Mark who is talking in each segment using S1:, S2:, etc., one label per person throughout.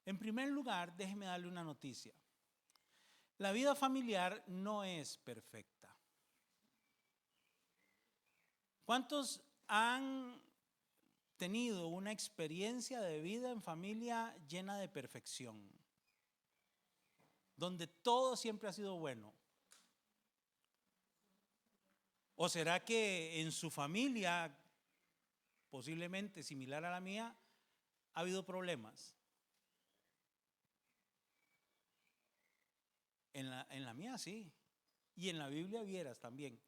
S1: En primer lugar, déjeme darle una noticia. La vida familiar no es perfecta. ¿Cuántos han tenido una experiencia de vida en familia llena de perfección? Donde todo siempre ha sido bueno. ¿O será que en su familia, posiblemente similar a la mía, ha habido problemas? En la mía sí. Y en la Biblia vieras también.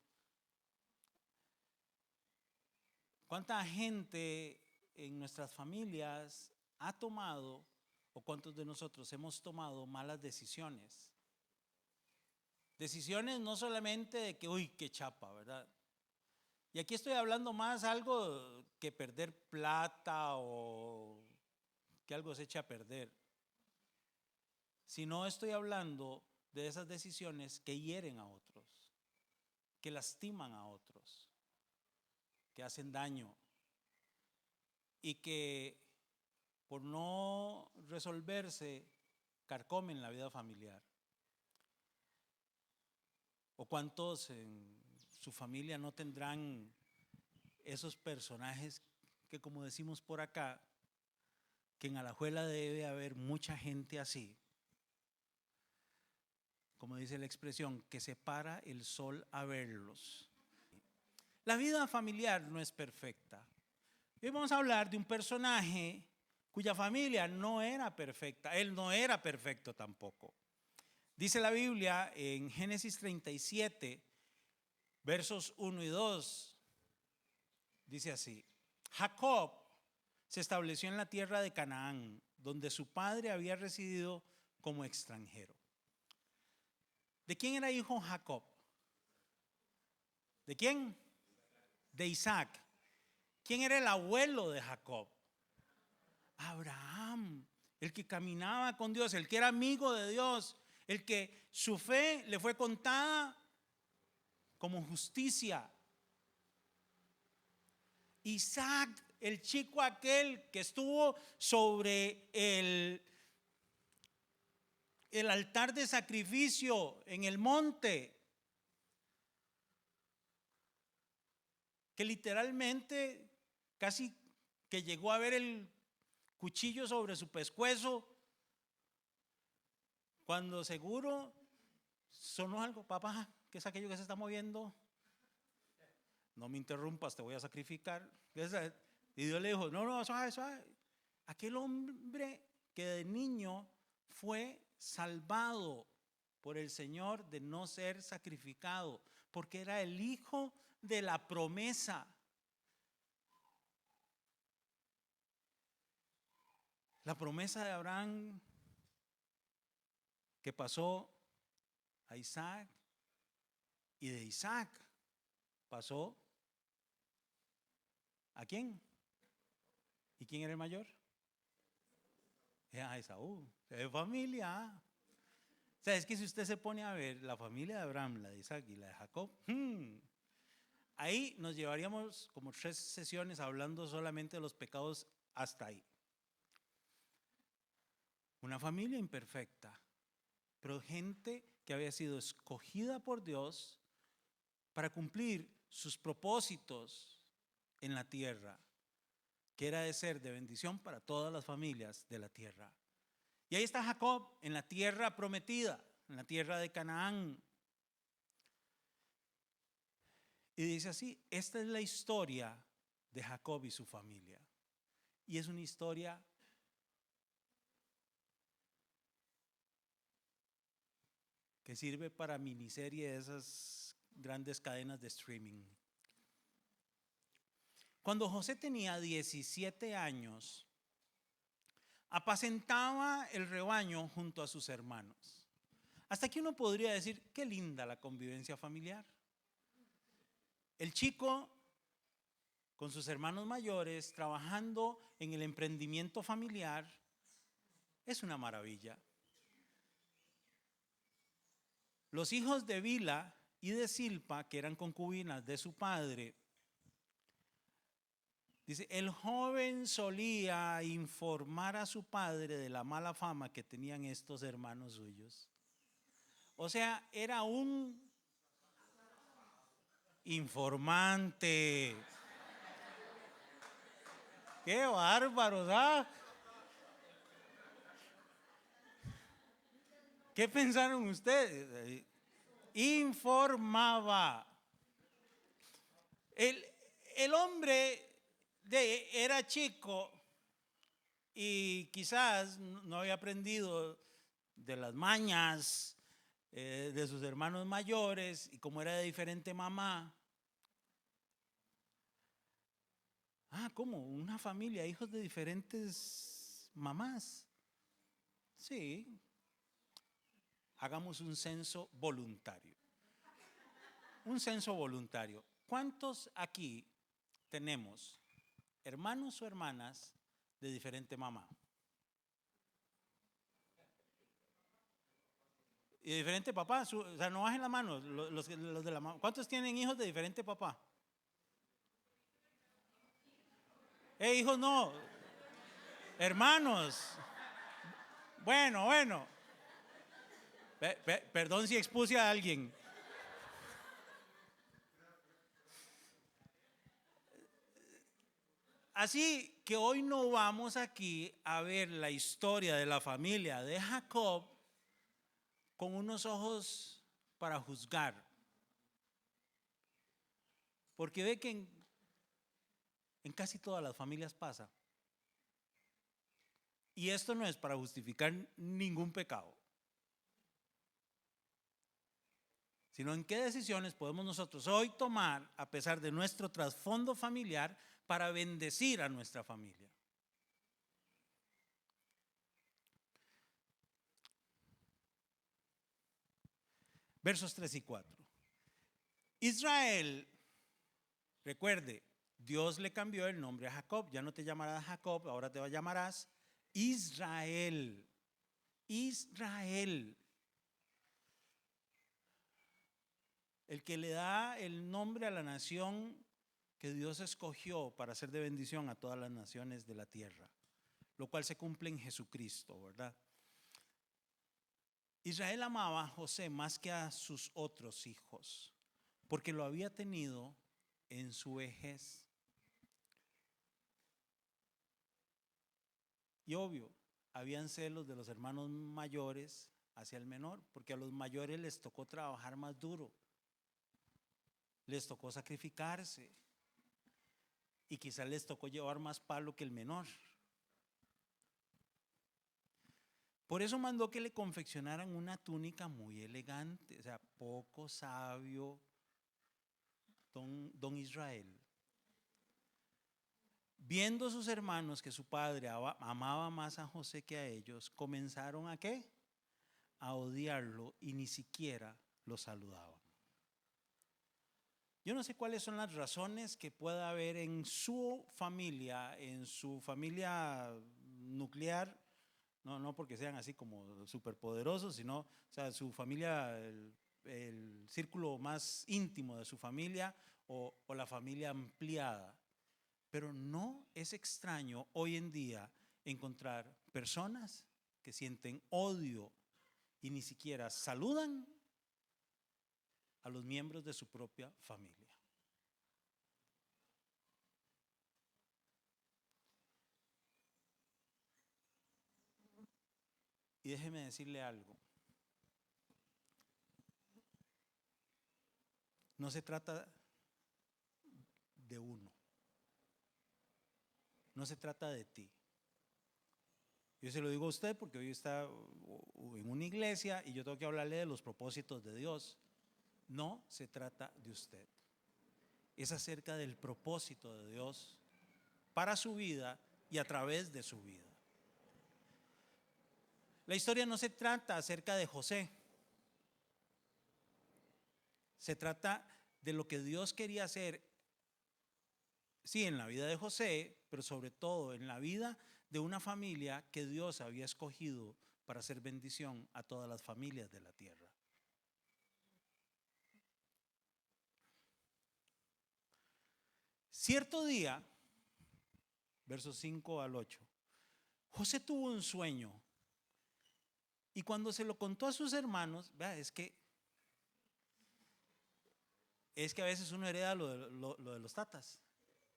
S1: ¿Cuánta gente en nuestras familias ha tomado, o cuántos de nosotros hemos tomado malas decisiones? Decisiones no solamente de que, uy, qué chapa, ¿verdad? Y aquí estoy hablando más algo que perder plata o que algo se eche a perder. Sino estoy hablando de esas decisiones que hieren a otros, que lastiman a otros, que hacen daño y que por no resolverse carcomen la vida familiar. ¿O cuántos en su familia no tendrán esos personajes que, como decimos por acá, que en Alajuela debe haber mucha gente así? Como dice la expresión, que se para el sol a verlos. La vida familiar no es perfecta. Hoy vamos a hablar de un personaje cuya familia no era perfecta. Él no era perfecto tampoco. Dice la Biblia en Génesis 37, versos 1 y 2, dice así: Jacob se estableció en la tierra de Canaán, donde su padre había residido como extranjero. ¿De quién era hijo Jacob? ¿De quién? De Isaac. ¿Quién era el abuelo de Jacob? Abraham, el que caminaba con Dios, el que era amigo de Dios, el que su fe le fue contada como justicia. Isaac, el chico aquel que estuvo sobre el altar de sacrificio en el monte, que literalmente casi que llegó a ver el cuchillo sobre su pescuezo, cuando seguro sonó algo: papá, ¿qué es aquello que se está moviendo? No me interrumpas, te voy a sacrificar. Y Dios le dijo: no, suave, suave. Aquel hombre que de niño fue salvado por el Señor de no ser sacrificado, porque era el hijo de la promesa. La promesa de Abraham que pasó a Isaac, y de Isaac pasó ¿a quién? ¿Y quién era el mayor? A Esaú. Es familia. O sea, es que si usted se pone a ver la familia de Abraham, la de Isaac y la de Jacob, ahí nos llevaríamos como 3 sesiones hablando solamente de los pecados hasta ahí. Una familia imperfecta, pero gente que había sido escogida por Dios para cumplir sus propósitos en la tierra, que era de ser de bendición para todas las familias de la tierra. Y ahí está Jacob en la tierra prometida, en la tierra de Canaán. Y dice así: esta es la historia de Jacob y su familia. Y es una historia que sirve para miniserie de esas grandes cadenas de streaming. Cuando José tenía 17 años, apacentaba el rebaño junto a sus hermanos. Hasta aquí uno podría decir: qué linda la convivencia familiar. El chico con sus hermanos mayores trabajando en el emprendimiento familiar es una maravilla. Los hijos de Bila y de Silpa, que eran concubinas de su padre, Dice, el joven solía informar a su padre de la mala fama que tenían estos hermanos suyos. O sea, era un informante. ¡Qué bárbaro! ¿Ah? ¿Qué pensaron ustedes? Informaba. El hombre era chico y quizás no había aprendido de las mañas de sus hermanos mayores, y como era de diferente mamá. ¿Cómo? Una familia, hijos de diferentes mamás. Sí, hagamos un censo voluntario. Un censo voluntario. ¿Cuántos aquí tenemos hermanos o hermanas de diferente mamá? Y de diferente papá. O sea, no bajen la mano los de la mamá. ¿Cuántos tienen hijos de diferente papá? Hijos no. Hermanos. Bueno. Perdón si expuse a alguien. Así que hoy no vamos aquí a ver la historia de la familia de Jacob con unos ojos para juzgar. Porque ve que en casi todas las familias pasa. Y esto no es para justificar ningún pecado, sino en qué decisiones podemos nosotros hoy tomar a pesar de nuestro trasfondo familiar para bendecir a nuestra familia. Versos 3 y 4. Israel, recuerde, Dios le cambió el nombre a Jacob. Ya no te llamarás Jacob, ahora te llamarás Israel. Israel. El que le da el nombre a la nación que Dios escogió para ser de bendición a todas las naciones de la tierra, lo cual se cumple en Jesucristo, ¿verdad? Israel amaba a José más que a sus otros hijos, porque lo había tenido en su vejez. Y obvio, habían celos de los hermanos mayores hacia el menor, porque a los mayores les tocó trabajar más duro, les tocó sacrificarse, y quizás les tocó llevar más palo que el menor. Por eso mandó que le confeccionaran una túnica muy elegante. O sea, poco sabio don Israel. Viendo sus hermanos que su padre amaba más a José que a ellos, comenzaron ¿a qué? A odiarlo, y ni siquiera lo saludaban. Yo no sé cuáles son las razones que pueda haber en su familia nuclear. No porque sean así como superpoderosos, sino, o sea, su familia, el círculo más íntimo de su familia o la familia ampliada. Pero no es extraño hoy en día encontrar personas que sienten odio y ni siquiera saludan a los miembros de su propia familia. Y déjeme decirle algo. No se trata de uno. No se trata de ti. Yo se lo digo a usted porque hoy está en una iglesia y yo tengo que hablarle de los propósitos de Dios. No se trata de usted. Es acerca del propósito de Dios para su vida y a través de su vida. La historia no se trata acerca de José. Se trata de lo que Dios quería hacer, sí, en la vida de José, pero sobre todo en la vida de una familia que Dios había escogido para hacer bendición a todas las familias de la tierra. Cierto día, versos 5 al 8. José tuvo un sueño y cuando se lo contó a sus hermanos, vea, es que a veces uno hereda lo de los tatas.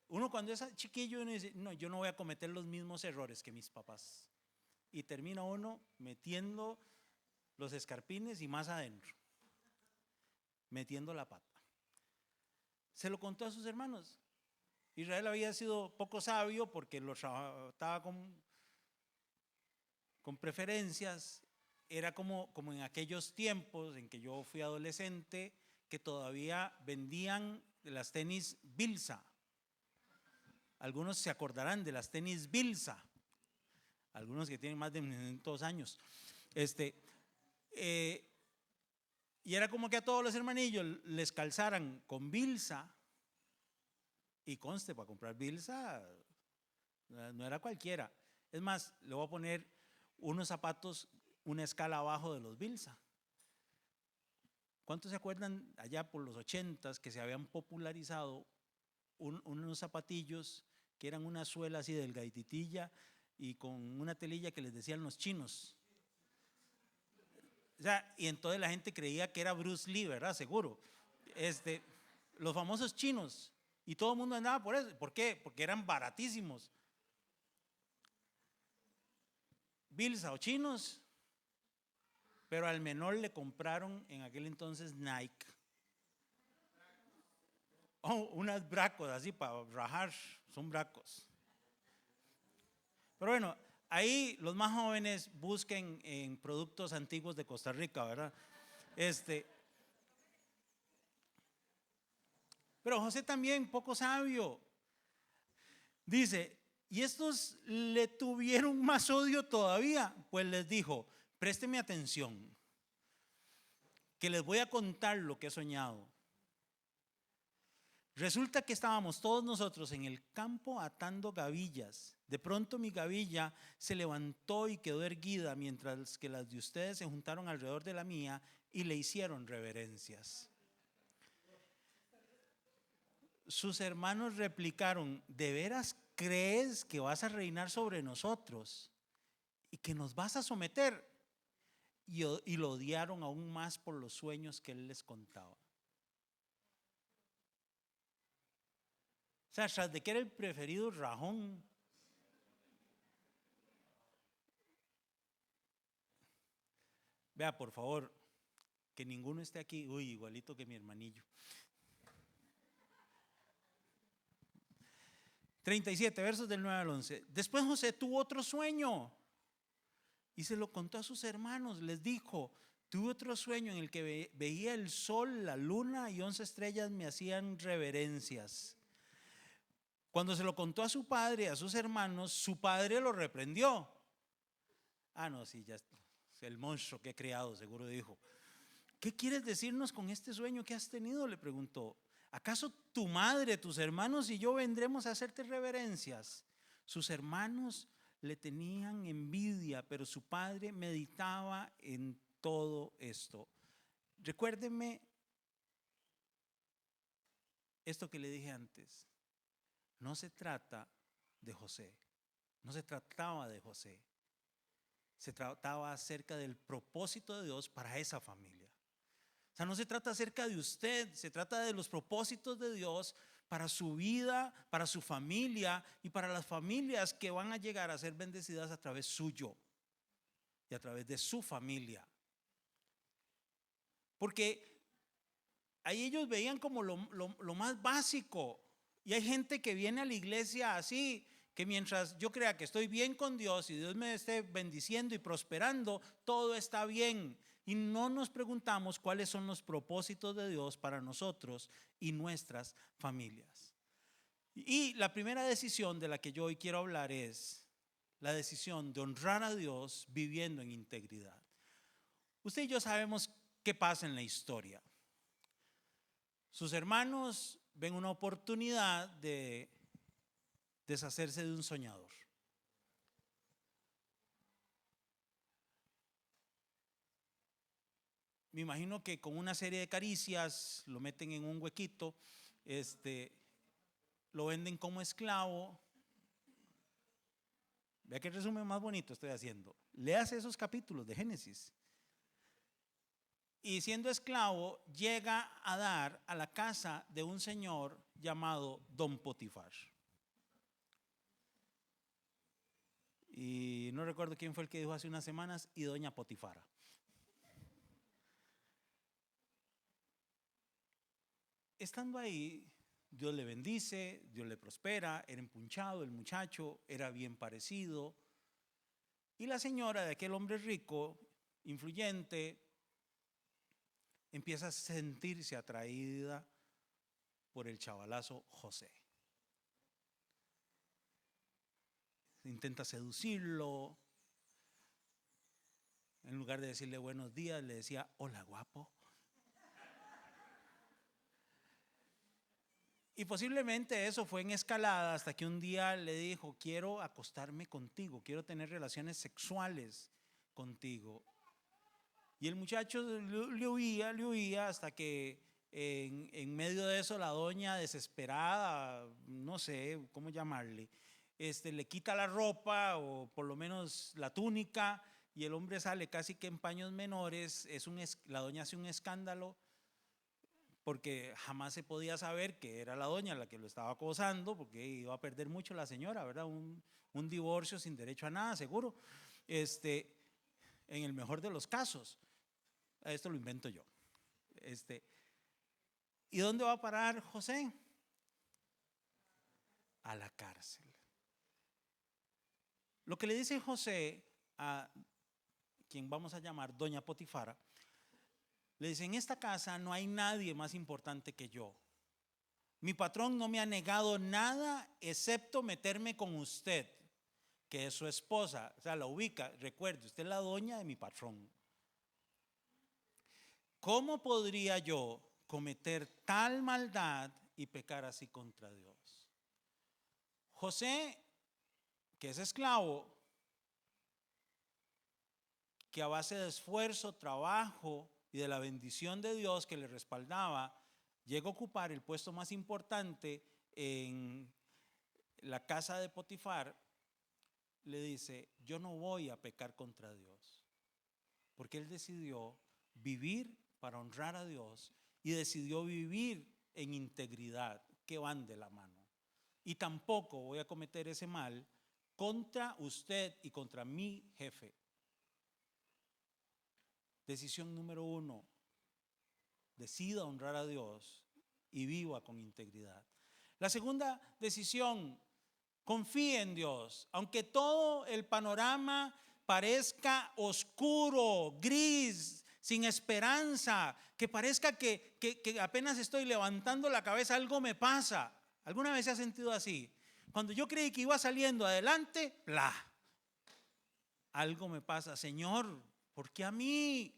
S1: Uno cuando es chiquillo uno dice, no, yo no voy a cometer los mismos errores que mis papás. Y termina uno metiendo los escarpines y más adentro, metiendo la pata. Se lo contó a sus hermanos. Israel había sido poco sabio porque lo trataba con preferencias. Era como en aquellos tiempos en que yo fui adolescente, que todavía vendían las tenis Bilsa. Algunos se acordarán de las tenis Bilsa, algunos que tienen más de 200 años. Y era como que a todos los hermanillos les calzaran con Bilsa. Y conste, para comprar Bilsa no era cualquiera. Es más, le voy a poner unos zapatos una escala abajo de los Bilsa. ¿Cuántos se acuerdan allá por los 80s que se habían popularizado unos zapatillos que eran una suela así delgaditilla y con una telilla que les decían los chinos? O sea, y entonces la gente creía que era Bruce Lee, ¿verdad? Seguro. Los famosos chinos. Y todo el mundo andaba por eso. ¿Por qué? Porque eran baratísimos. Bilsa o chinos. Pero al menor le compraron en aquel entonces Nike. Unas bracos así para rajar. Son bracos. Pero bueno, ahí los más jóvenes busquen en productos antiguos de Costa Rica, ¿verdad? Pero José también, poco sabio, dice, y estos le tuvieron más odio todavía, pues les dijo, présteme atención, que les voy a contar lo que he soñado. Resulta que estábamos todos nosotros en el campo atando gavillas. De pronto mi gavilla se levantó y quedó erguida, mientras que las de ustedes se juntaron alrededor de la mía y le hicieron reverencias. Sus hermanos replicaron, ¿de veras crees que vas a reinar sobre nosotros y que nos vas a someter? Y lo odiaron aún más por los sueños que él les contaba. O sea, tras de que era el preferido rajón, vea por favor, que ninguno esté aquí, uy, igualito que mi hermanillo. 37 versos del 9 al 11. Después José tuvo otro sueño y se lo contó a sus hermanos. Les dijo, tuve otro sueño en el que veía el sol, la luna y 11 estrellas me hacían reverencias. Cuando se lo contó a su padre, a sus hermanos, su padre lo reprendió. Ah, no, sí, ya está. El monstruo que he creado, seguro dijo. ¿Qué quieres decirnos con este sueño que has tenido?, le preguntó. ¿Acaso tu madre, tus hermanos y yo vendremos a hacerte reverencias? Sus hermanos le tenían envidia, pero su padre meditaba en todo esto. Recuérdeme esto que le dije antes. No se trata de José, no se trataba de José, se trataba acerca del propósito de Dios para esa familia. O sea, no se trata acerca de usted, se trata de los propósitos de Dios para su vida, para su familia y para las familias que van a llegar a ser bendecidas a través suyo y a través de su familia. Porque ahí ellos veían como lo más básico. Y hay gente que viene a la iglesia así, que mientras yo crea que estoy bien con Dios y Dios me esté bendiciendo y prosperando, todo está bien. Y no nos preguntamos cuáles son los propósitos de Dios para nosotros y nuestras familias. Y la primera decisión de la que yo hoy quiero hablar es la decisión de honrar a Dios viviendo en integridad. Usted y yo sabemos qué pasa en la historia. Sus hermanos ven una oportunidad de deshacerse de un soñador. Me imagino que con una serie de caricias lo meten en un huequito, lo venden como esclavo Vea qué resumen más bonito estoy haciendo. Léase esos capítulos de Génesis. Y siendo esclavo, llega a dar a la casa de un señor llamado Don Potifar. Y no recuerdo quién fue el que dijo hace unas semanas, y doña Potifara. Estando ahí, Dios le bendice, Dios le prospera, era empunchado el muchacho, era bien parecido. Y la señora de aquel hombre rico, influyente, empieza a sentirse atraída por el chavalazo José. Intenta seducirlo. En lugar de decirle buenos días, le decía hola guapo. Y posiblemente eso fue en escalada hasta que un día le dijo, quiero acostarme contigo, quiero tener relaciones sexuales contigo. Y el muchacho le huía hasta que en medio de eso la doña desesperada, no sé cómo llamarle, le quita la ropa o por lo menos la túnica y el hombre sale casi que en paños menores. La doña hace un escándalo porque jamás se podía saber que era la doña la que lo estaba acosando, porque iba a perder mucho la señora, ¿verdad? Un divorcio sin derecho a nada, seguro, en el mejor de los casos. Esto lo invento yo. ¿Y dónde va a parar José? A la cárcel. Lo que le dice José a quien vamos a llamar doña Potifara, le dice, en esta casa no hay nadie más importante que yo. Mi patrón no me ha negado nada excepto meterme con usted, que es su esposa. O sea, la ubica, recuerde, usted es la doña de mi patrón. ¿Cómo podría yo cometer tal maldad y pecar así contra Dios? José, que es esclavo, que a base de esfuerzo, trabajo y de la bendición de Dios que le respaldaba, llegó a ocupar el puesto más importante en la casa de Potifar, le dice, yo no voy a pecar contra Dios, porque él decidió vivir para honrar a Dios y decidió vivir en integridad, que van de la mano. Y tampoco voy a cometer ese mal contra usted y contra mi jefe. Decisión número 1, decida honrar a Dios y viva con integridad. La segunda decisión, confíe en Dios, aunque todo el panorama parezca oscuro, gris, sin esperanza, que parezca que apenas estoy levantando la cabeza, algo me pasa. ¿Alguna vez se ha sentido así? Cuando yo creí que iba saliendo adelante, ¡plá! Algo me pasa. Señor, ¿por qué a mí?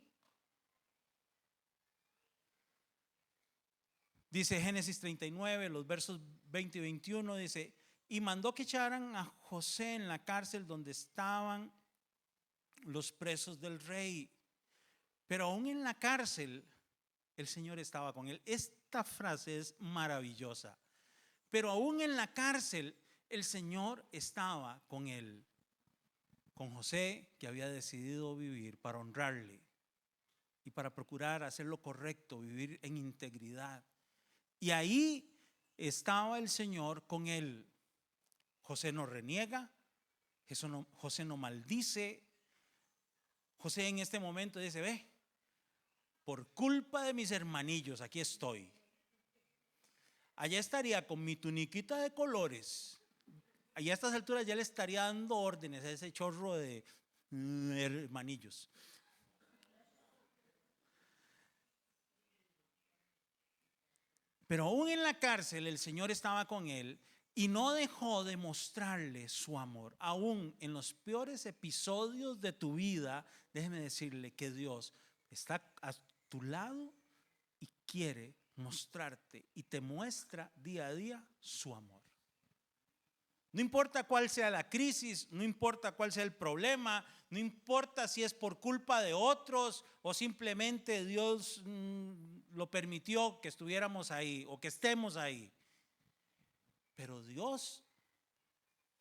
S1: Dice Génesis 39, los versos 20 y 21, dice, y mandó que echaran a José en la cárcel donde estaban los presos del rey. Pero aún en la cárcel, el Señor estaba con él. Esta frase es maravillosa. Pero aún en la cárcel, el Señor estaba con él. Con José, que había decidido vivir para honrarle y para procurar hacer lo correcto, vivir en integridad. Y ahí estaba el Señor con él. José no reniega, José no maldice. José en este momento dice, ve, por culpa de mis hermanillos, aquí estoy. Allá estaría con mi tuniquita de colores. Allá a estas alturas ya le estaría dando órdenes a ese chorro de hermanillos. Pero aún en la cárcel el Señor estaba con él y no dejó de mostrarle su amor. Aún en los peores episodios de tu vida, déjeme decirle que Dios está a tu lado y quiere mostrarte y te muestra día a día su amor. No importa cuál sea la crisis, no importa cuál sea el problema, no importa si es por culpa de otros o simplemente Dios lo permitió que estuviéramos ahí o que estemos ahí. Pero Dios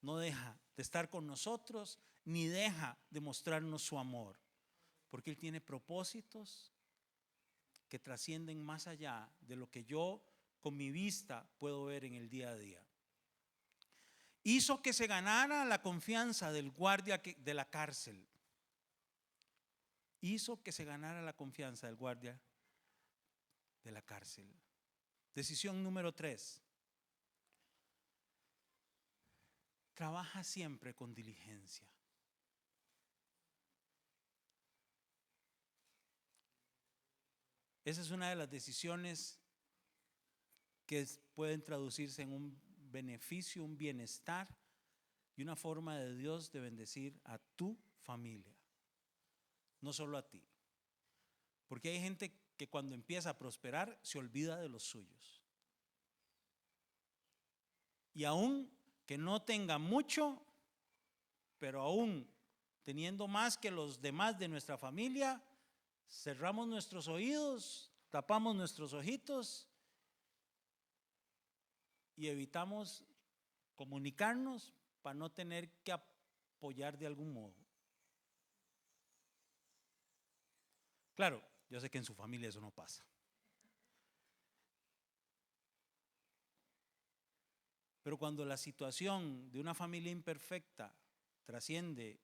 S1: no deja de estar con nosotros, ni deja de mostrarnos su amor, porque Él tiene propósitos que trascienden más allá de lo que yo con mi vista puedo ver en el día a día. Hizo que se ganara la confianza del guardia de la cárcel. Hizo que se ganara la confianza del guardia de la cárcel. Decisión número 3. Trabaja siempre con diligencia. Esa es una de las decisiones que pueden traducirse en un beneficio, un bienestar y una forma de Dios de bendecir a tu familia, no solo a ti. Porque hay gente que cuando empieza a prosperar se olvida de los suyos. Y aún que no tenga mucho, pero aún teniendo más que los demás de nuestra familia, cerramos nuestros oídos, tapamos nuestros ojitos y evitamos comunicarnos para no tener que apoyar de algún modo. Claro, yo sé que en su familia eso no pasa. Pero cuando la situación de una familia imperfecta trasciende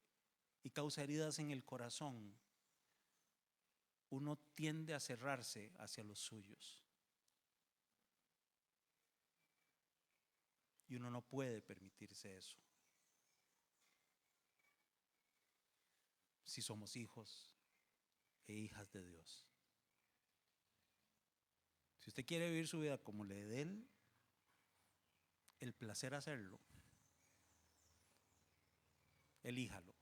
S1: y causa heridas en el corazón, uno tiende a cerrarse hacia los suyos. Y uno no puede permitirse eso. Si somos hijos e hijas de Dios. Si usted quiere vivir su vida como le dé el placer hacerlo, elíjalo.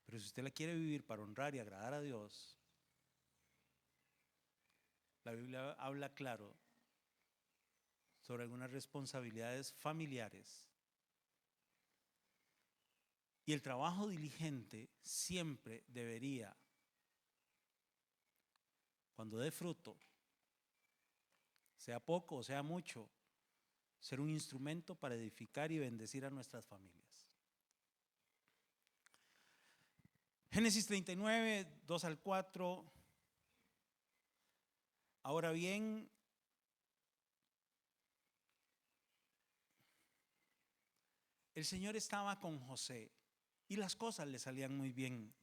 S1: Pero si usted la quiere vivir para honrar y agradar a Dios, la Biblia habla claro sobre algunas responsabilidades familiares. Y el trabajo diligente siempre debería, cuando dé fruto, sea poco o sea mucho, ser un instrumento para edificar y bendecir a nuestras familias. Génesis 39, 2 al 4. Ahora bien, el Señor estaba con José y las cosas le salían muy bien.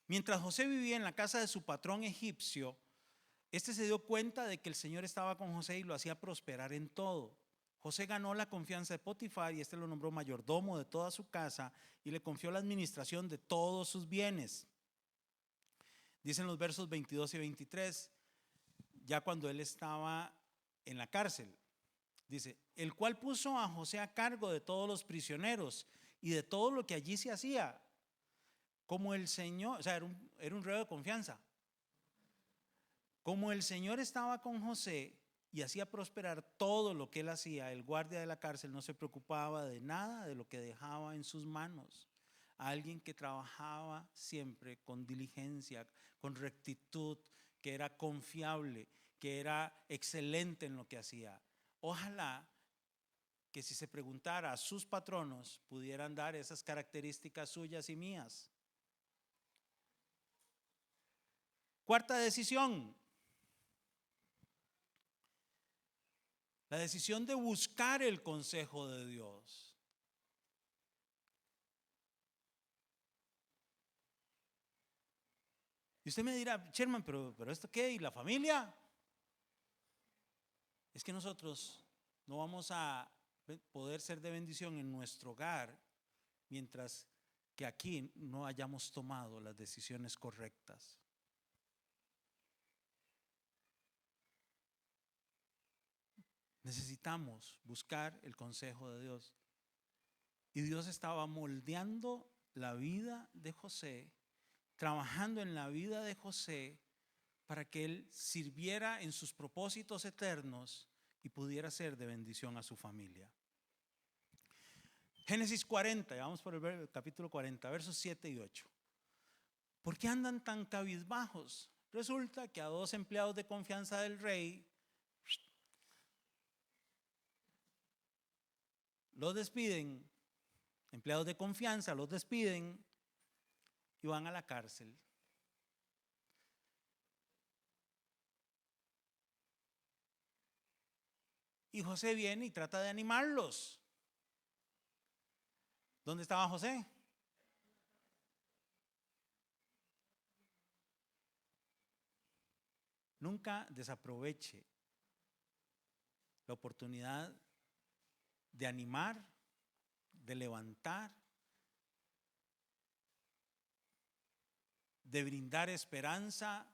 S1: Mientras José vivía en la casa de su patrón egipcio, este se dio cuenta de que el Señor estaba con José y lo hacía prosperar en todo. José ganó la confianza de Potifar y este lo nombró mayordomo de toda su casa y le confió la administración de todos sus bienes. Dicen los versos 22 y 23, ya cuando él estaba en la cárcel, dice, el cual puso a José a cargo de todos los prisioneros y de todo lo que allí se hacía, como el Señor, o sea, era un reo de confianza. Como el Señor estaba con José y hacía prosperar todo lo que él hacía, el guardia de la cárcel no se preocupaba de nada de lo que dejaba en sus manos. Alguien que trabajaba siempre con diligencia, con rectitud, que era confiable, que era excelente en lo que hacía. Ojalá que si se preguntara a sus patronos pudieran dar esas características suyas y mías. Cuarta decisión. La decisión de buscar el consejo de Dios. Y usted me dirá, Sherman, pero ¿esto qué? ¿Y la familia? Es que nosotros no vamos a poder ser de bendición en nuestro hogar mientras que aquí no hayamos tomado las decisiones correctas. Necesitamos buscar el consejo de Dios. Y Dios estaba moldeando la vida de José, trabajando en la vida de José para que él sirviera en sus propósitos eternos y pudiera ser de bendición a su familia. Génesis 40, vamos por el capítulo 40, versos 7 y 8. ¿Por qué andan tan cabizbajos? Resulta que a 2 empleados de confianza del rey los despiden empleados de confianza, los despiden y van a la cárcel. Y José viene y trata de animarlos. ¿Dónde estaba José? Nunca desaproveche la oportunidad de animar, de levantar, de brindar esperanza,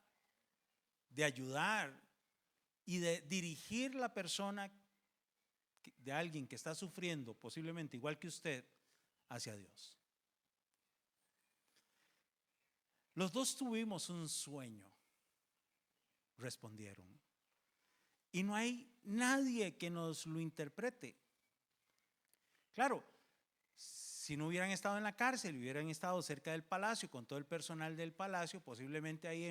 S1: de ayudar y de dirigir la persona de alguien que está sufriendo, posiblemente igual que usted, hacia Dios. Los dos tuvimos un sueño, respondieron. Y no hay nadie que nos lo interprete. Claro, si no hubieran estado en la cárcel, hubieran estado cerca del palacio, con todo el personal del palacio, posiblemente ahí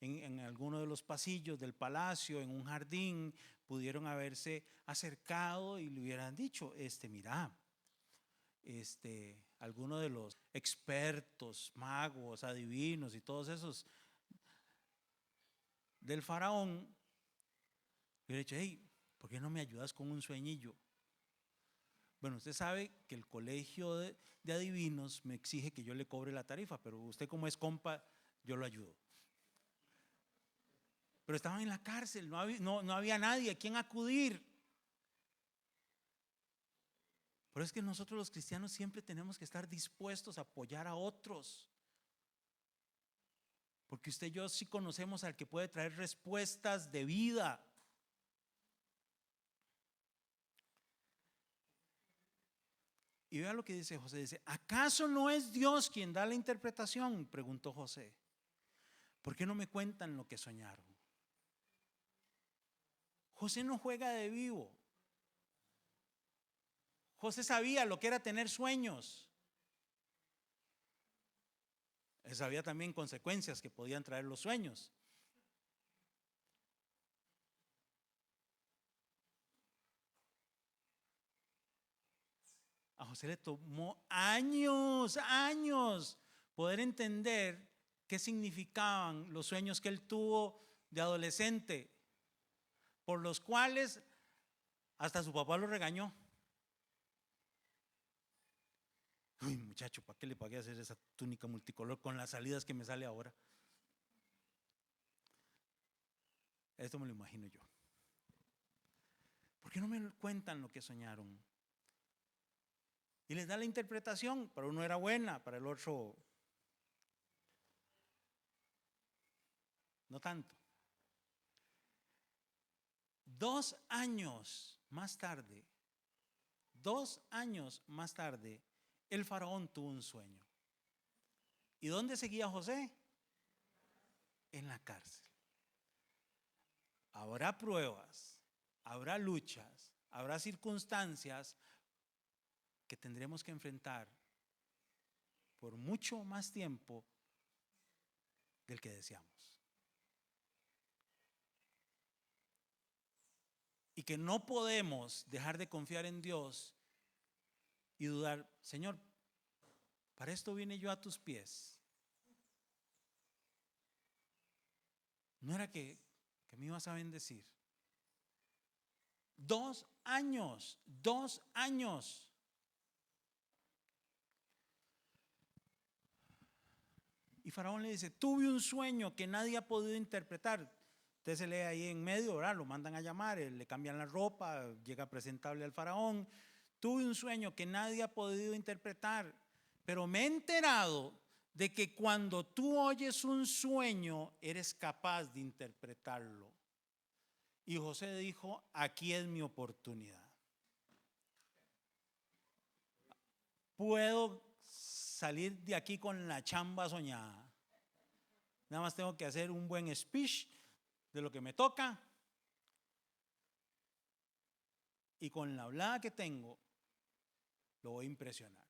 S1: en alguno de los pasillos del palacio, en un jardín, pudieron haberse acercado y le hubieran dicho, mira, alguno de los expertos, magos, adivinos y todos esos del faraón, le hubiera dicho, hey, ¿por qué no me ayudas con un sueñillo? Bueno, usted sabe que el colegio de adivinos me exige que yo le cobre la tarifa, pero usted como es compa, yo lo ayudo. Pero estaban en la cárcel, no había nadie a quien acudir. Pero es que nosotros los cristianos siempre tenemos que estar dispuestos a apoyar a otros. Porque usted y yo sí conocemos al que puede traer respuestas de vida. Y vea lo que dice José, dice, ¿acaso no es Dios quien da la interpretación? Preguntó José. ¿Por qué no me cuentan lo que soñaron? José no juega de vivo. José sabía lo que era tener sueños. Él sabía también consecuencias que podían traer los sueños. A José le tomó años poder entender qué significaban los sueños que él tuvo de adolescente, por los cuales hasta su papá lo regañó. Uy, muchacho, ¿para qué le pagué a hacer esa túnica multicolor con las salidas que me sale ahora? Esto me lo imagino yo. ¿Por qué no me cuentan lo que soñaron? Y les da la interpretación. Para uno era buena, para el otro no tanto. 2 años más tarde, el faraón tuvo un sueño. ¿Y dónde seguía José? En la cárcel. Habrá pruebas, habrá luchas, habrá circunstancias que tendremos que enfrentar por mucho más tiempo del que deseamos. Y que no podemos dejar de confiar en Dios y dudar, Señor, para esto vine yo a tus pies. No era que me ibas a bendecir. 2 años. Y Faraón le dice, tuve un sueño que nadie ha podido interpretar. Usted se lee ahí en medio, ¿verdad? Lo mandan a llamar, le cambian la ropa, llega presentable al faraón. Tuve un sueño que nadie ha podido interpretar, pero me he enterado de que cuando tú oyes un sueño, eres capaz de interpretarlo. Y José dijo, aquí es mi oportunidad. Puedo salir de aquí con la chamba soñada. Nada más tengo que hacer un buen speech de lo que me toca. Y con la hablada que tengo, lo voy a impresionar.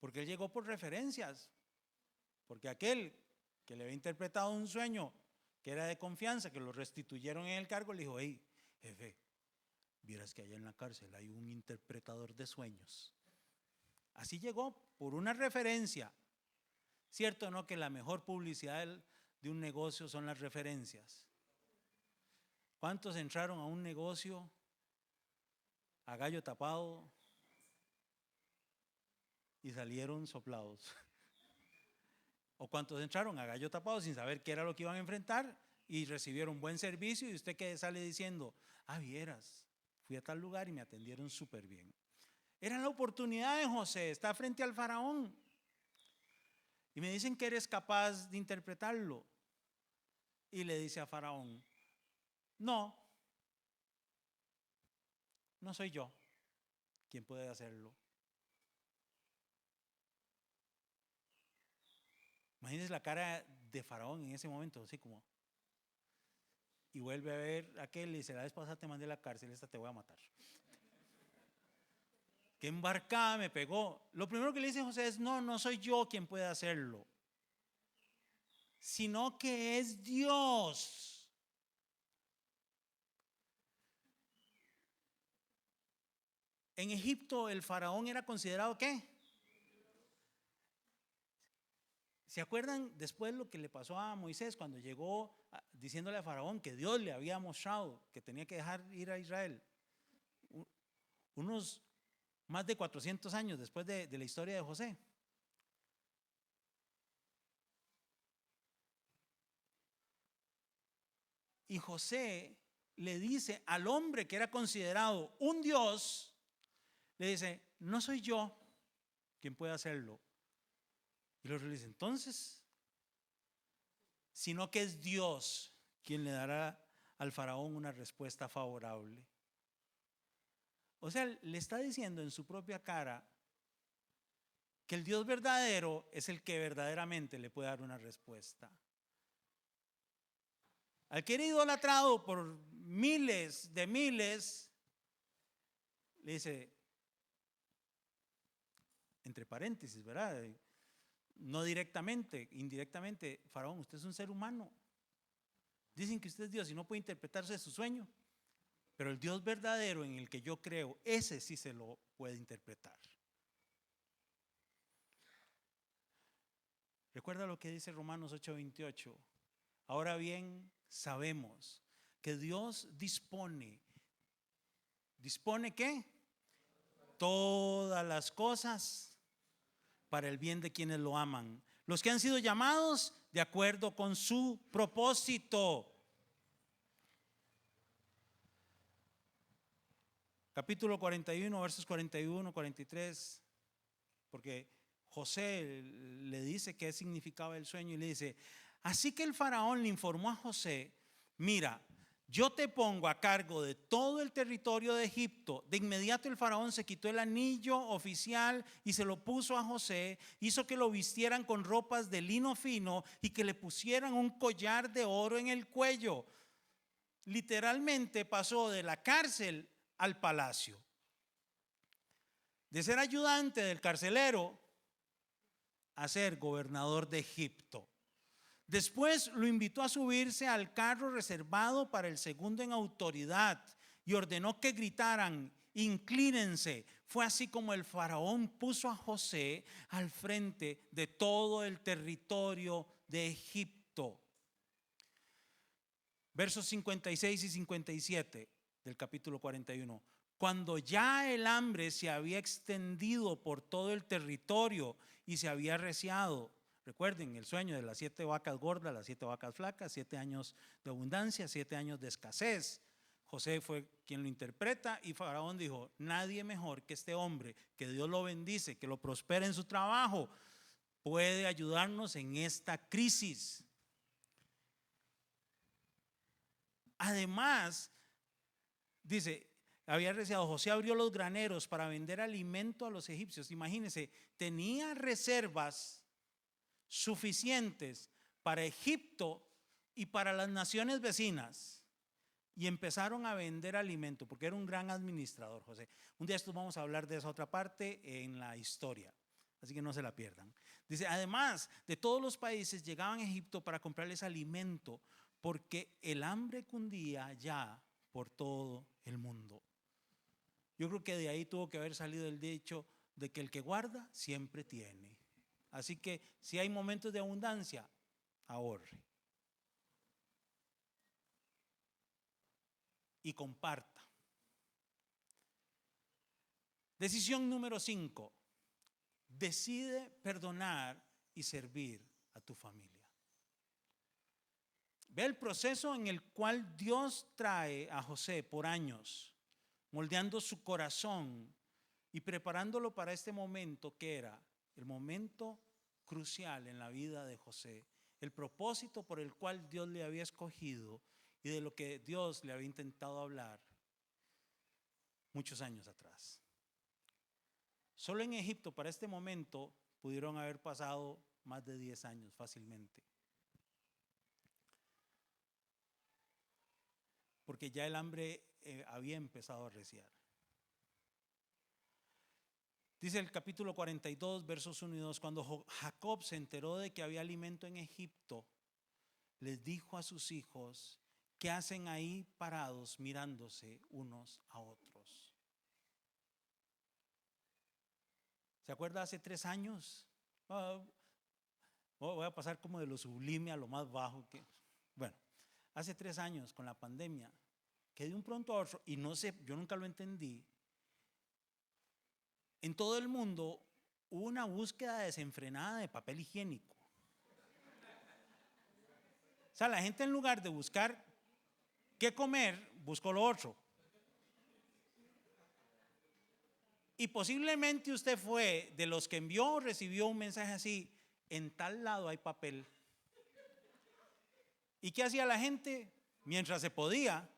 S1: Porque él llegó por referencias. Porque aquel que le había interpretado un sueño que era de confianza, que lo restituyeron en el cargo, le dijo, hey, jefe, vieras sabes que allá en la cárcel hay un interpretador de sueños. Así llegó por una referencia. ¿Cierto o no que la mejor publicidad de un negocio son las referencias? ¿Cuántos entraron a un negocio a gallo tapado y salieron soplados? ¿O cuántos entraron a gallo tapado sin saber qué era lo que iban a enfrentar y recibieron buen servicio y usted que sale diciendo, vieras, fui a tal lugar y me atendieron súper bien? Era la oportunidad de José, está frente al faraón y me dicen que eres capaz de interpretarlo. Y le dice a faraón, no soy yo quien puede hacerlo. Imagínense la cara de faraón en ese momento, así como, y vuelve a ver a aquel y dice, la vez pasada te mandé a la cárcel, esta te voy a matar. Qué embarcada me pegó. Lo primero que le dice José es, no soy yo quien puede hacerlo, sino que es Dios. En Egipto el faraón era considerado ¿qué? ¿Se acuerdan después lo que le pasó a Moisés cuando llegó diciéndole a faraón que Dios le había mostrado que tenía que dejar ir a Israel? Unos más de 400 años después de la historia de José. Y José le dice al hombre que era considerado un Dios, le dice, no soy yo quien puede hacerlo. Y los reyes dicen, entonces, sino que es Dios quien le dará al faraón una respuesta favorable. O sea, le está diciendo en su propia cara que el Dios verdadero es el que verdaderamente le puede dar una respuesta. Al que era idolatrado por miles de miles, le dice, entre paréntesis, ¿verdad? No directamente, indirectamente, faraón, usted es un ser humano. Dicen que usted es Dios y no puede interpretarse su sueño, pero el Dios verdadero en el que yo creo, ese sí se lo puede interpretar. Recuerda lo que dice Romanos 8:28. Ahora bien, sabemos que Dios dispone ¿qué? Todas las cosas para el bien de quienes lo aman, los que han sido llamados de acuerdo con su propósito. Capítulo 41, versos 41, 43, porque José le dice qué significaba el sueño y le dice, así que el faraón le informó a José, mira, yo te pongo a cargo de todo el territorio de Egipto. De inmediato el faraón se quitó el anillo oficial y se lo puso a José, hizo que lo vistieran con ropas de lino fino y que le pusieran un collar de oro en el cuello. Literalmente pasó de la cárcel al palacio. De ser ayudante del carcelero a ser gobernador de Egipto. Después lo invitó a subirse al carro reservado para el segundo en autoridad y ordenó que gritaran, inclínense. Fue así como el faraón puso a José al frente de todo el territorio de Egipto. Versos 56 y 57 del capítulo 41. Cuando ya el hambre se había extendido por todo el territorio y se había arreciado. Recuerden el sueño de las 7 vacas gordas, las 7 vacas flacas, 7 años de abundancia, 7 años de escasez. José fue quien lo interpreta y faraón dijo, nadie mejor que este hombre, que Dios lo bendice, que lo prospere en su trabajo, puede ayudarnos en esta crisis. Además, dice, había arreciado, José abrió los graneros para vender alimento a los egipcios. Imagínense, tenía reservas suficientes para Egipto y para las naciones vecinas y empezaron a vender alimento porque era un gran administrador José. Un día estos vamos a hablar de esa otra parte en la historia, así que no se la pierdan. Dice, además de todos los países llegaban a Egipto para comprarles alimento porque el hambre cundía ya por todo el mundo. Yo creo que de ahí tuvo que haber salido el dicho de que el que guarda siempre tiene. Así que si hay momentos de abundancia, ahorre y comparta. Decisión número 5. Decide perdonar y servir a tu familia. Ve el proceso en el cual Dios trae a José por años, moldeando su corazón y preparándolo para este momento que era el momento crucial en la vida de José, el propósito por el cual Dios le había escogido y de lo que Dios le había intentado hablar muchos años atrás. Solo en Egipto para este momento pudieron haber pasado más de 10 años fácilmente. Porque ya el hambre había empezado a arreciar. Dice el capítulo 42, versos 1 y 2, cuando Jacob se enteró de que había alimento en Egipto, les dijo a sus hijos, ¿qué hacen ahí parados mirándose unos a otros? ¿Se acuerda hace 3 años? Voy a pasar como de lo sublime a lo más bajo. Bueno, hace 3 años con la pandemia, que de un pronto a otro, y no sé, yo nunca lo entendí, en todo el mundo hubo una búsqueda desenfrenada de papel higiénico. O sea, la gente en lugar de buscar qué comer, buscó lo otro. Y posiblemente usted fue de los que envió o recibió un mensaje así, en tal lado hay papel. ¿Y qué hacía la gente? Mientras se podía,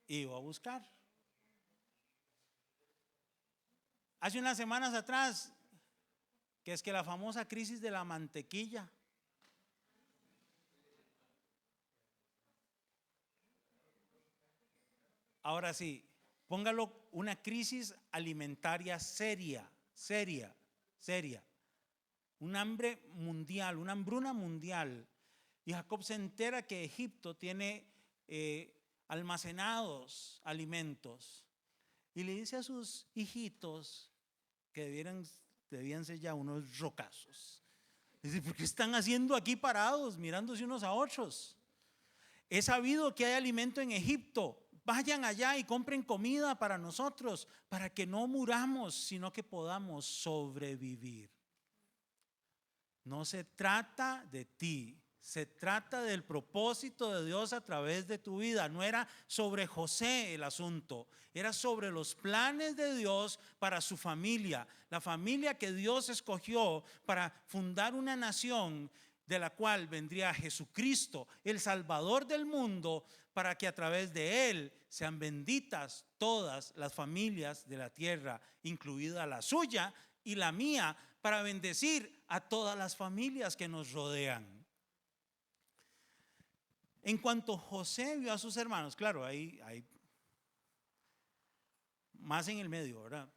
S1: iba a buscar. Hace unas semanas atrás, que es que la famosa crisis de la mantequilla. Ahora sí, póngalo una crisis alimentaria seria. Un hambre mundial, una hambruna mundial. Y Jacob se entera que Egipto tiene almacenados alimentos. Y le dice a sus hijitos que debían ser ya unos rocazos. Dice, ¿por qué están haciendo aquí parados, mirándose unos a otros? He sabido que hay alimento en Egipto. Vayan allá y compren comida para nosotros, para que no muramos, sino que podamos sobrevivir. No se trata de ti, se trata del propósito de Dios a través de tu vida. No era sobre José el asunto, era sobre los planes de Dios para su familia, la familia que Dios escogió para fundar una nación de la cual vendría Jesucristo, el Salvador del mundo, para que a través de él sean benditas todas las familias de la tierra, incluida la suya y la mía, para bendecir a todas las familias que nos rodean. En cuanto José vio a sus hermanos, claro, hay más en el medio, ¿verdad?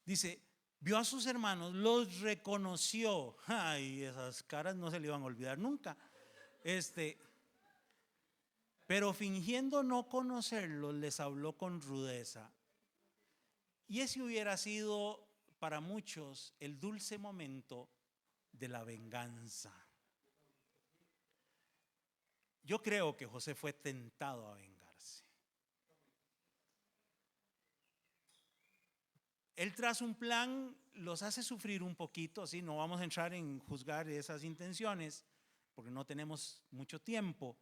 S1: Dice, vio a sus hermanos, los reconoció. Ay, esas caras no se le iban a olvidar nunca. Pero fingiendo no conocerlos, les habló con rudeza. Y ese hubiera sido para muchos el dulce momento de la venganza. Yo creo que José fue tentado a vengarse. Él traza un plan, los hace sufrir un poquito, así no vamos a entrar en juzgar esas intenciones, porque no tenemos mucho tiempo.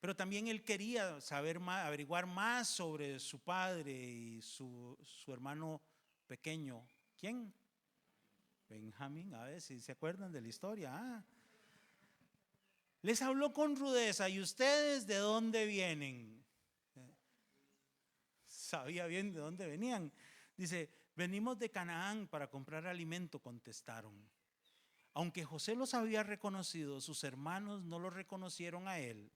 S1: Pero también él quería saber más, averiguar más sobre su padre y su hermano pequeño. ¿Quién? Benjamín, a ver si se acuerdan de la historia. Les habló con rudeza, ¿y ustedes de dónde vienen? Sabía bien de dónde venían. Dice, venimos de Canaán para comprar alimento, contestaron. Aunque José los había reconocido, sus hermanos no lo reconocieron a él.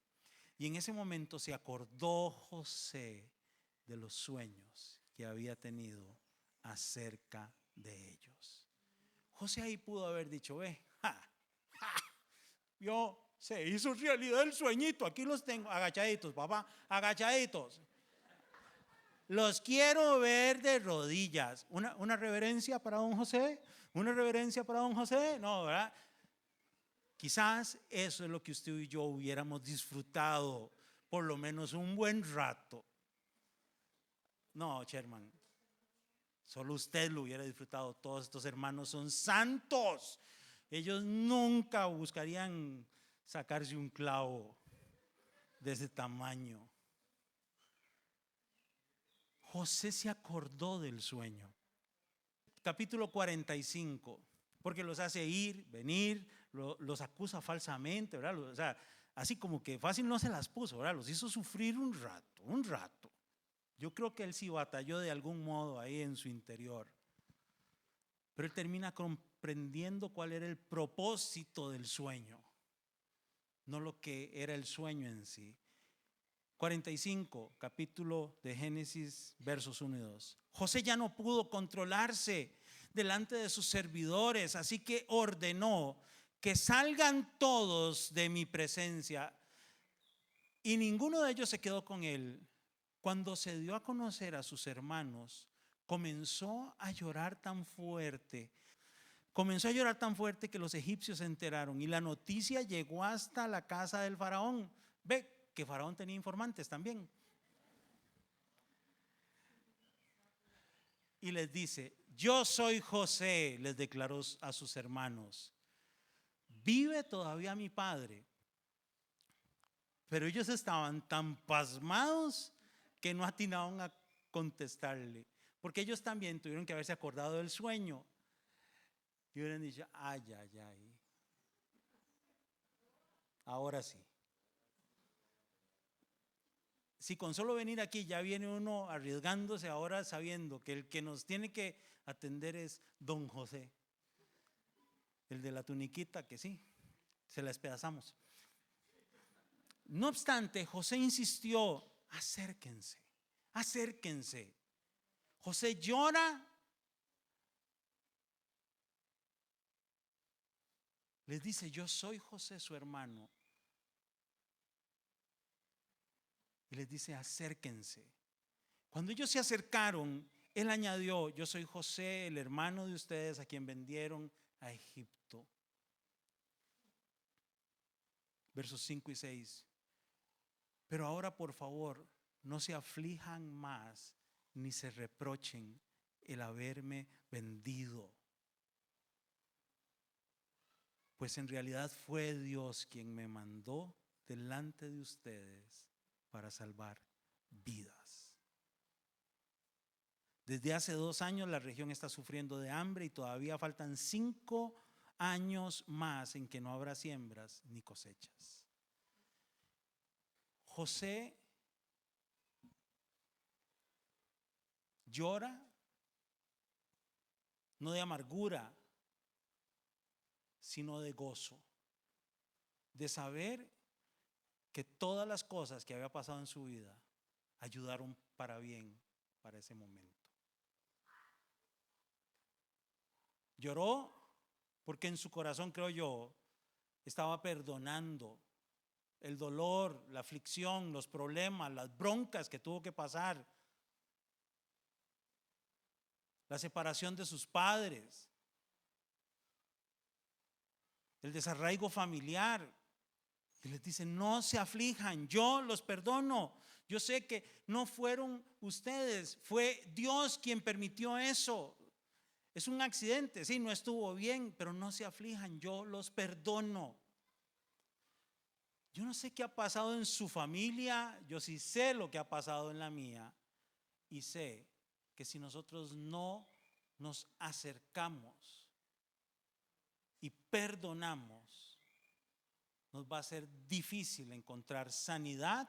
S1: Y en ese momento se acordó José de los sueños que había tenido acerca de ellos. José ahí pudo haber dicho, se hizo realidad el sueñito, aquí los tengo, agachaditos, papá, agachaditos. Los quiero ver de rodillas. ¿Una reverencia para don José? ¿Una reverencia para don José? No, ¿verdad? Quizás eso es lo que usted y yo hubiéramos disfrutado por lo menos un buen rato. No, Sherman, solo usted lo hubiera disfrutado. Todos estos hermanos son santos. Ellos nunca buscarían sacarse un clavo de ese tamaño. José se acordó del sueño. Capítulo 45, porque los hace ir, venir, los acusa falsamente, ¿verdad? O sea, así como que fácil no se las puso, ¿verdad? Los hizo sufrir un rato. Yo creo que él sí batalló de algún modo ahí en su interior. Pero él termina comprendiendo cuál era el propósito del sueño, no lo que era el sueño en sí. 45, capítulo de Génesis, versos 1 y 2. José ya no pudo controlarse delante de sus servidores, así que ordenó que salgan todos de mi presencia, y ninguno de ellos se quedó con él. Cuando se dio a conocer a sus hermanos, comenzó a llorar tan fuerte que los egipcios se enteraron, y la noticia llegó hasta la casa del faraón. Ve que faraón tenía informantes también. Y les dice: yo soy José, les declaró a sus hermanos. Vive todavía mi padre. Pero ellos estaban tan pasmados que no atinaban a contestarle, porque ellos también tuvieron que haberse acordado del sueño y hubieran dicho: ay, ahora sí. Si con solo venir aquí ya viene uno arriesgándose, ahora sabiendo que el que nos tiene que atender es don José, el de la tuniquita, que sí, se la despedazamos. No obstante, José insistió: acérquense. José llora, les dice: yo soy José, su hermano. Y les dice: acérquense. Cuando ellos se acercaron, él añadió: yo soy José, el hermano de ustedes a quien vendieron a Egipto. Versos 5 y 6. Pero ahora, por favor, no se aflijan más ni se reprochen el haberme vendido, pues en realidad fue Dios quien me mandó delante de ustedes para salvar vidas. Desde hace 2 años la región está sufriendo de hambre y todavía faltan 5 años más en que no habrá siembras ni cosechas. José llora, no de amargura, sino de gozo, de saber que todas las cosas que había pasado en su vida ayudaron para bien para ese momento. Lloró porque en su corazón, creo yo, estaba perdonando el dolor, la aflicción, los problemas, las broncas que tuvo que pasar, la separación de sus padres, el desarraigo familiar. Y les dice: no se aflijan, yo los perdono. Yo sé que no fueron ustedes, fue Dios quien permitió eso. Es un accidente, sí, no estuvo bien, pero no se aflijan, yo los perdono. Yo no sé qué ha pasado en su familia, yo sí sé lo que ha pasado en la mía, y sé que si nosotros no nos acercamos y perdonamos, nos va a ser difícil encontrar sanidad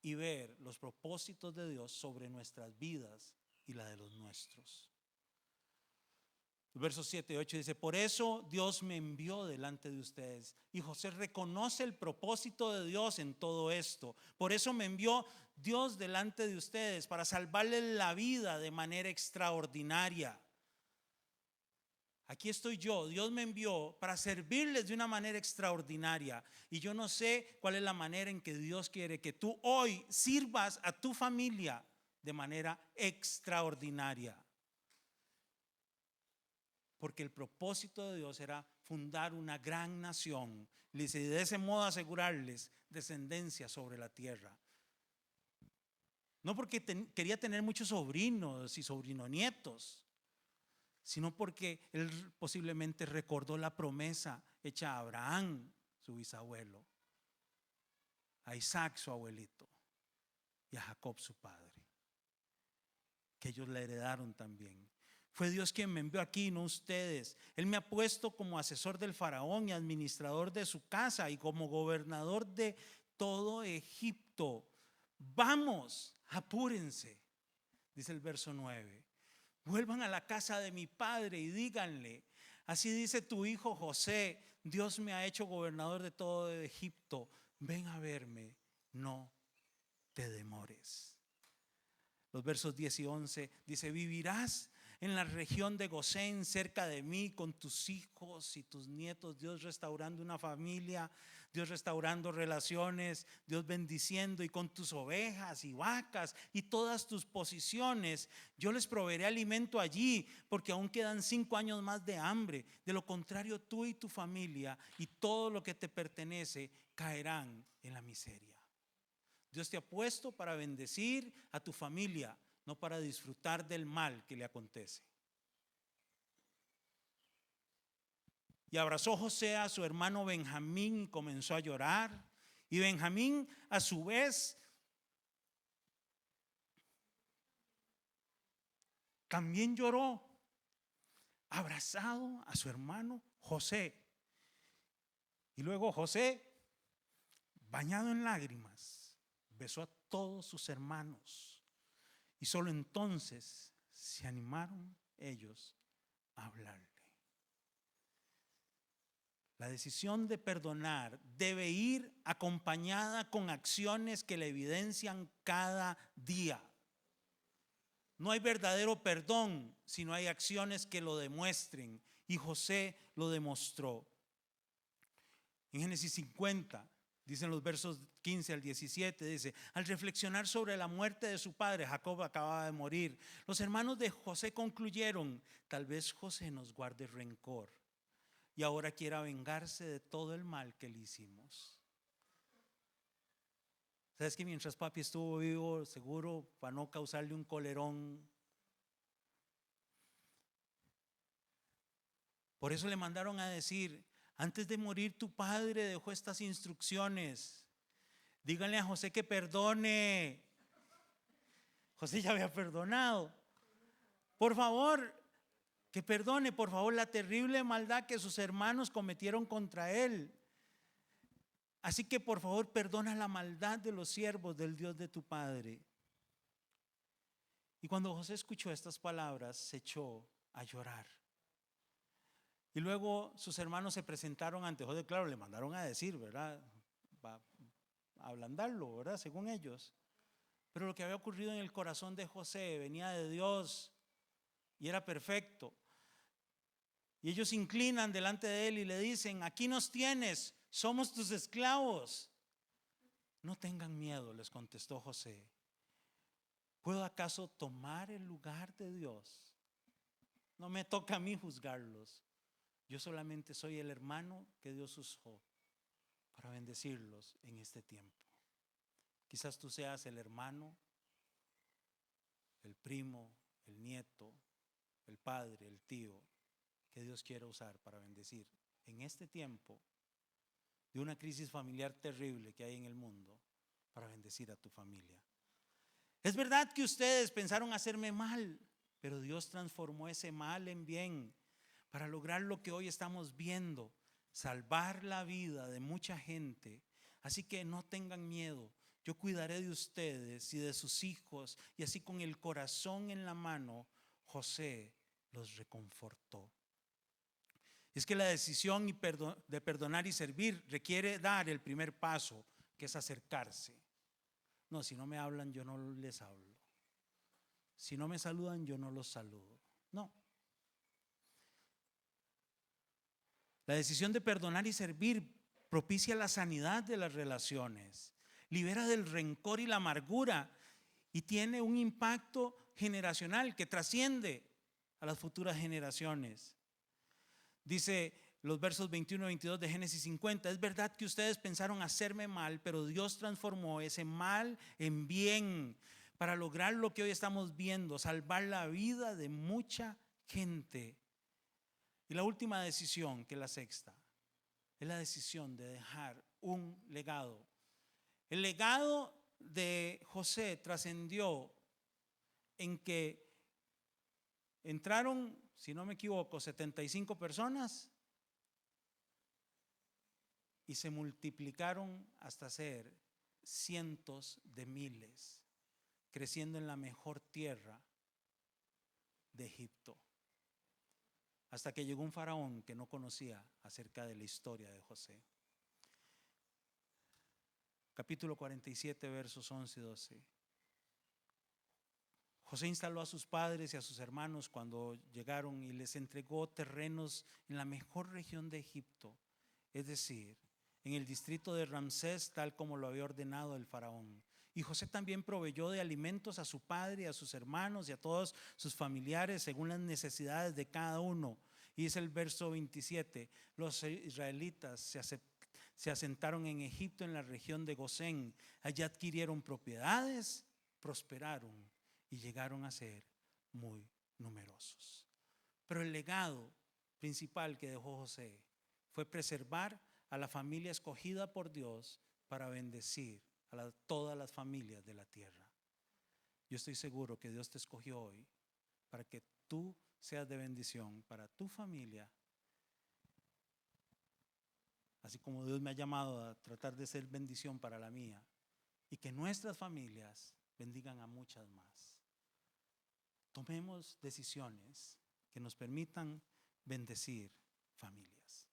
S1: y ver los propósitos de Dios sobre nuestras vidas y la de los nuestros. El verso 7 y 8 dice: por eso Dios me envió delante de ustedes. Y José reconoce el propósito de Dios en todo esto. Por eso me envió Dios delante de ustedes, para salvarles la vida de manera extraordinaria. Aquí estoy yo, Dios me envió para servirles de una manera extraordinaria. Y yo no sé cuál es la manera en que Dios quiere que tú hoy sirvas a tu familia de manera extraordinaria. Porque el propósito de Dios era fundar una gran nación y de ese modo asegurarles descendencia sobre la tierra. No porque quería tener muchos sobrinos y sobrinonietos, sino porque él posiblemente recordó la promesa hecha a Abraham, su bisabuelo, a Isaac, su abuelito, y a Jacob, su padre, que ellos la heredaron también. Fue Dios quien me envió aquí, no ustedes. Él me ha puesto como asesor del faraón y administrador de su casa y como gobernador de todo Egipto. Vamos, apúrense, dice el verso 9. Vuelvan a la casa de mi padre y díganle, así dice tu hijo José, Dios me ha hecho gobernador de todo Egipto. Ven a verme, no te demores. Los versos 10 y 11 dice, vivirás en la región de Gosén, cerca de mí, con tus hijos y tus nietos. Dios restaurando una familia, Dios restaurando relaciones, Dios bendiciendo, y con tus ovejas y vacas y todas tus posiciones. Yo les proveeré alimento allí, porque aún quedan 5 años más de hambre. De lo contrario, tú y tu familia y todo lo que te pertenece caerán en la miseria. Dios te ha puesto para bendecir a tu familia, no para disfrutar del mal que le acontece. Y abrazó José a su hermano Benjamín y comenzó a llorar. Y Benjamín a su vez también lloró, abrazado a su hermano José. Y luego José, bañado en lágrimas, besó a todos sus hermanos. Y solo entonces se animaron ellos a hablarle. La decisión de perdonar debe ir acompañada con acciones que la evidencian cada día. No hay verdadero perdón si no hay acciones que lo demuestren. Y José lo demostró. En Génesis 50, dicen los versos 15 al 17, dice, al reflexionar sobre la muerte de su padre, Jacob acababa de morir, los hermanos de José concluyeron, tal vez José nos guarde rencor y ahora quiera vengarse de todo el mal que le hicimos. ¿Sabes que mientras papi estuvo vivo, seguro para no causarle un colerón? Por eso le mandaron a decir, antes de morir tu padre dejó estas instrucciones. Díganle a José que perdone. José ya había perdonado. Por favor, que perdone, por favor, la terrible maldad que sus hermanos cometieron contra él. Así que por favor, perdona la maldad de los siervos del Dios de tu padre. Y cuando José escuchó estas palabras, se echó a llorar. Y luego sus hermanos se presentaron ante José, claro, le mandaron a decir, ¿verdad? Va a ablandarlo, ¿verdad? Según ellos. Pero lo que había ocurrido en el corazón de José venía de Dios y era perfecto. Y ellos se inclinan delante de él y le dicen, aquí nos tienes, somos tus esclavos. No tengan miedo, les contestó José. ¿Puedo acaso tomar el lugar de Dios? No me toca a mí juzgarlos. Yo solamente soy el hermano que Dios usó para bendecirlos en este tiempo. Quizás tú seas el hermano, el primo, el nieto, el padre, el tío que Dios quiere usar para bendecir en este tiempo de una crisis familiar terrible que hay en el mundo, para bendecir a tu familia. Es verdad que ustedes pensaron hacerme mal, pero Dios transformó ese mal en bien para lograr lo que hoy estamos viendo, salvar la vida de mucha gente. Así que no tengan miedo, yo cuidaré de ustedes y de sus hijos. Y así, con el corazón en la mano, José los reconfortó. Es que la decisión de perdonar y servir requiere dar el primer paso, que es acercarse. No, si no me hablan, yo no les hablo. Si no me saludan, yo no los saludo. No. La decisión de perdonar y servir propicia la sanidad de las relaciones, libera del rencor y la amargura y tiene un impacto generacional que trasciende a las futuras generaciones. Dice los versos 21 y 22 de Génesis 50, es verdad que ustedes pensaron hacerme mal, pero Dios transformó ese mal en bien para lograr lo que hoy estamos viendo, salvar la vida de mucha gente. Y la última decisión, que es la sexta, es la decisión de dejar un legado. El legado de José trascendió en que entraron, si no me equivoco, 75 personas y se multiplicaron hasta ser cientos de miles, creciendo en la mejor tierra de Egipto. Hasta que llegó un faraón que no conocía acerca de la historia de José. Capítulo 47, versos 11 y 12. José instaló a sus padres y a sus hermanos cuando llegaron y les entregó terrenos en la mejor región de Egipto, es decir, en el distrito de Ramsés, tal como lo había ordenado el faraón. Y José también proveyó de alimentos a su padre, a sus hermanos y a todos sus familiares según las necesidades de cada uno. Y dice el verso 27, los israelitas se asentaron en Egipto, en la región de Gosén. Allí adquirieron propiedades, prosperaron y llegaron a ser muy numerosos. Pero el legado principal que dejó José fue preservar a la familia escogida por Dios para bendecir a todas las familias de la tierra. Yo estoy seguro que Dios te escogió hoy para que tú seas de bendición para tu familia, así como Dios me ha llamado a tratar de ser bendición para la mía, y que nuestras familias bendigan a muchas más. Tomemos decisiones que nos permitan bendecir familias.